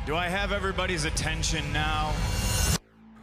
Do I have everybody's attention now?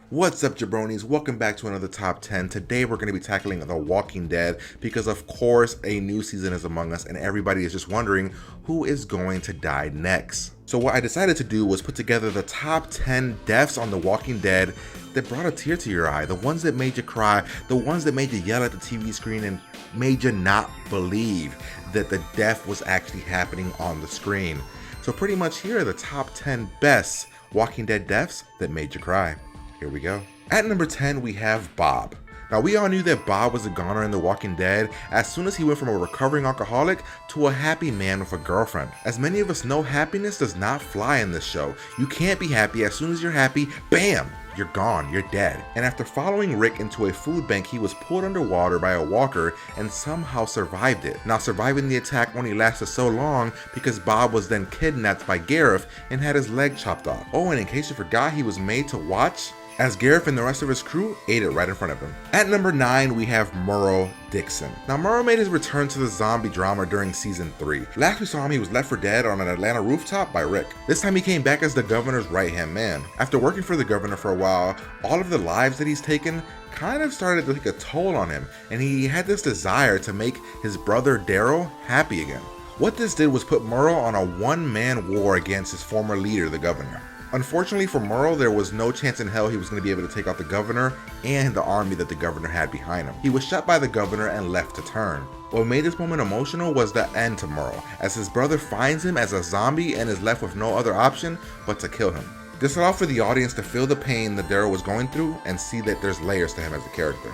What's up, jabronis? Welcome back to another Top 10. Today we're going to be tackling The Walking Dead because of course a new season is among us and everybody is just wondering who is going to die next. So what I decided to do was put together the top 10 deaths on The Walking Dead that brought a tear to your eye, the ones that made you cry, the ones that made you yell at the TV screen and made you not believe that the death was actually happening on the screen. So pretty much here are the top 10 best Walking Dead deaths that made you cry. Here we go. At number 10, we have Bob. Now, we all knew that Bob was a goner in The Walking Dead as soon as he went from a recovering alcoholic to a happy man with a girlfriend. As many of us know, happiness does not fly in this show. You can't be happy. As soon as you're happy, bam, you're gone, you're dead. And after following Rick into a food bank, he was pulled underwater by a walker and somehow survived it. Now, surviving the attack only lasted so long because Bob was then kidnapped by Gareth and had his leg chopped off. Oh, and in case you forgot, he was made to watch as Gareth and the rest of his crew ate it right in front of him. At number 9, we have Merle Dixon. Now, Merle made his return to the zombie drama during season 3. Last we saw him, he was left for dead on an Atlanta rooftop by Rick. This time he came back as the governor's right-hand man. After working for the governor for a while, all of the lives that he's taken kind of started to take a toll on him, and he had this desire to make his brother Daryl happy again. What this did was put Merle on a one-man war against his former leader, the governor. Unfortunately for Merle, there was no chance in hell he was going to be able to take out the governor and the army that the governor had behind him. He was shot by the governor and left to turn. What made this moment emotional was the end to Merle, as his brother finds him as a zombie and is left with no other option but to kill him. This allowed for the audience to feel the pain that Daryl was going through and see that there's layers to him as a character.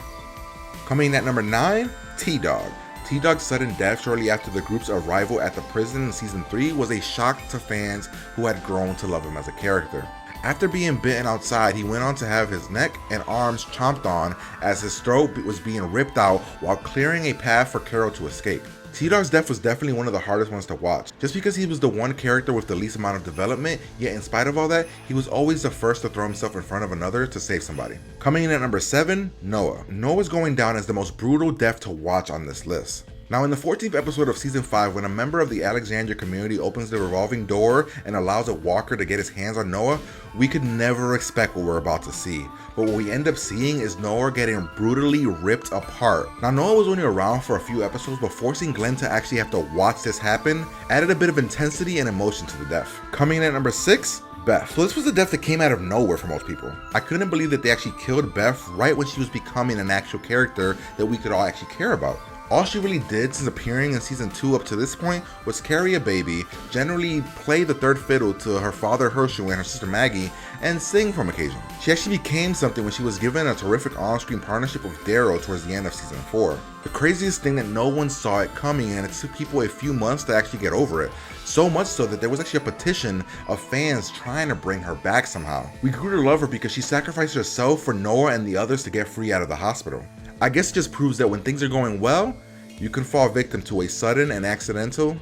Coming in at number 9, Tdawg. Tdawg's sudden death shortly after the group's arrival at the prison in season 3 was a shock to fans who had grown to love him as a character. After being bitten outside, he went on to have his neck and arms chomped on as his throat was being ripped out while clearing a path for Carol to escape. Tdawg's death was definitely one of the hardest ones to watch, just because he was the one character with the least amount of development, yet in spite of all that, he was always the first to throw himself in front of another to save somebody. Coming in at number 7, Noah. Noah's going down as the most brutal death to watch on this list. Now, in the 14th episode of season 5, when a member of the Alexandria community opens the revolving door and allows a walker to get his hands on Noah, we could never expect what we're about to see. But what we end up seeing is Noah getting brutally ripped apart. Now, Noah was only around for a few episodes, but forcing Glenn to actually have to watch this happen added a bit of intensity and emotion to the death. Coming in at number 6, Beth. So this was a death that came out of nowhere for most people. I couldn't believe that they actually killed Beth right when she was becoming an actual character that we could all actually care about. All she really did since appearing in season 2 up to this point was carry a baby, generally play the third fiddle to her father Hershel and her sister Maggie, and sing from occasion. She actually became something when she was given a terrific on-screen partnership with Daryl towards the end of season 4. The craziest thing that no one saw it coming, and it took people a few months to actually get over it. So much so that there was actually a petition of fans trying to bring her back somehow. We grew to love her because she sacrificed herself for Noah and the others to get free out of the hospital. I guess it just proves that when things are going well, you can fall victim to a sudden and accidental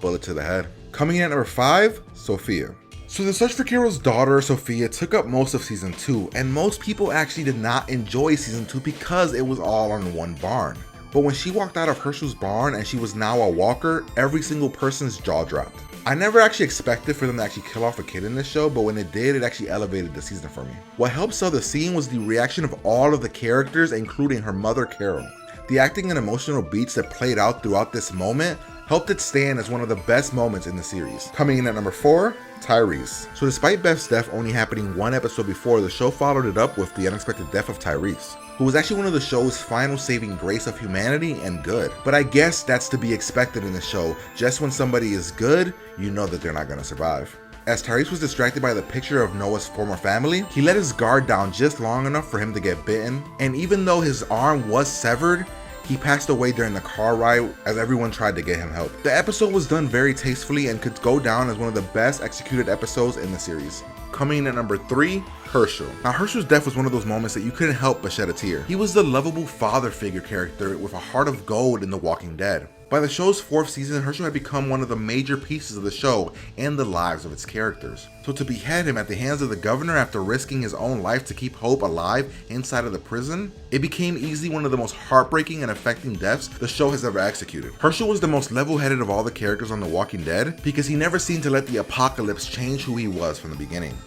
bullet to the head. Coming in at number 5, Sophia. So the search for Carol's daughter, Sophia, took up most of season 2, and most people actually did not enjoy season 2 because it was all in one barn. But when she walked out of Hershel's barn and she was now a walker, every single person's jaw dropped. I never actually expected for them to actually kill off a kid in this show, but when it did, it actually elevated the season for me. What helped sell the scene was the reaction of all of the characters, including her mother, Carol. The acting and emotional beats that played out throughout this moment helped it stand as one of the best moments in the series. Coming in at number 4, Tyreese. So despite Beth's death only happening one episode before, the show followed it up with the unexpected death of Tyreese, who was actually one of the show's final saving grace of humanity and good. But I guess that's to be expected in the show. Just when somebody is good, you know that they're not going to survive. As Tyreese was distracted by the picture of Noah's former family, he let his guard down just long enough for him to get bitten, and even though his arm was severed, he passed away during the car ride as everyone tried to get him help. The episode was done very tastefully and could go down as one of the best executed episodes in the series. Coming in at number 3, Hershel. Now, Hershel's death was one of those moments that you couldn't help but shed a tear. He was the lovable father figure character with a heart of gold in The Walking Dead. By the show's 4th season, Hershel had become one of the major pieces of the show and the lives of its characters. So to behead him at the hands of the governor after risking his own life to keep hope alive inside of the prison, it became easily one of the most heartbreaking and affecting deaths the show has ever executed. Hershel was the most level-headed of all the characters on The Walking Dead because he never seemed to let the apocalypse change who he was from the beginning.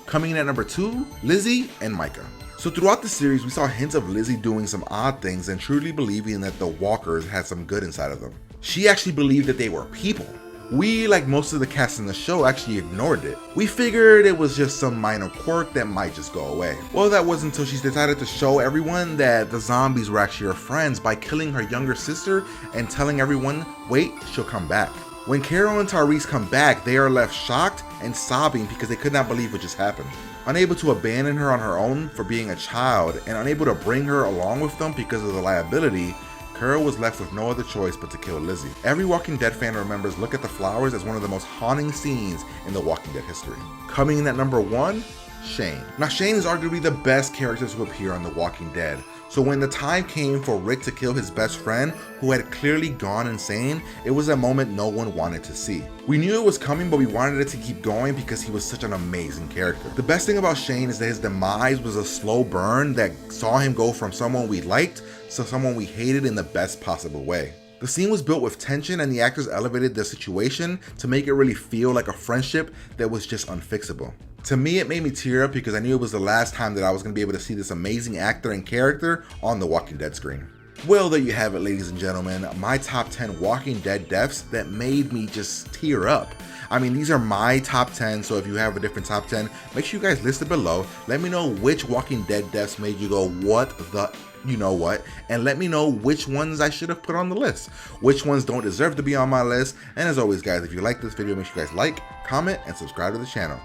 Coming in at number 2, Lizzie and Mica. So throughout the series, we saw hints of Lizzie doing some odd things and truly believing that the walkers had some good inside of them. She actually believed that they were people. We, like most of the cast in the show, actually ignored it. We figured it was just some minor quirk that might just go away. Well, that wasn't until she decided to show everyone that the zombies were actually her friends by killing her younger sister and telling everyone, wait, she'll come back. When Carol and Tyreese come back, they are left shocked and sobbing because they could not believe what just happened. Unable to abandon her on her own for being a child and unable to bring her along with them because of the liability, Carol was left with no other choice but to kill Lizzie. Every Walking Dead fan remembers Look at the Flowers as one of the most haunting scenes in the Walking Dead history. Coming in at number 1, Shane. Now Shane is arguably the best character to appear on The Walking Dead. So when the time came for Rick to kill his best friend, who had clearly gone insane, it was a moment no one wanted to see. We knew it was coming, but we wanted it to keep going because he was such an amazing character. The best thing about Shane is that his demise was a slow burn that saw him go from someone we liked to someone we hated in the best possible way. The scene was built with tension and the actors elevated the situation to make it really feel like a friendship that was just unfixable. To me, it made me tear up because I knew it was the last time that I was going to be able to see this amazing actor and character on the Walking Dead screen. Well, there you have it, ladies and gentlemen, my top 10 Walking Dead deaths that made me just tear up. I mean, these are my top 10, so if you have a different top 10, make sure you guys list it below. Let me know which Walking Dead deaths made you go, what the you know what, and let me know which ones I should have put on the list, which ones don't deserve to be on my list. And as always, guys, if you like this video, make sure you guys like, comment, and subscribe to the channel.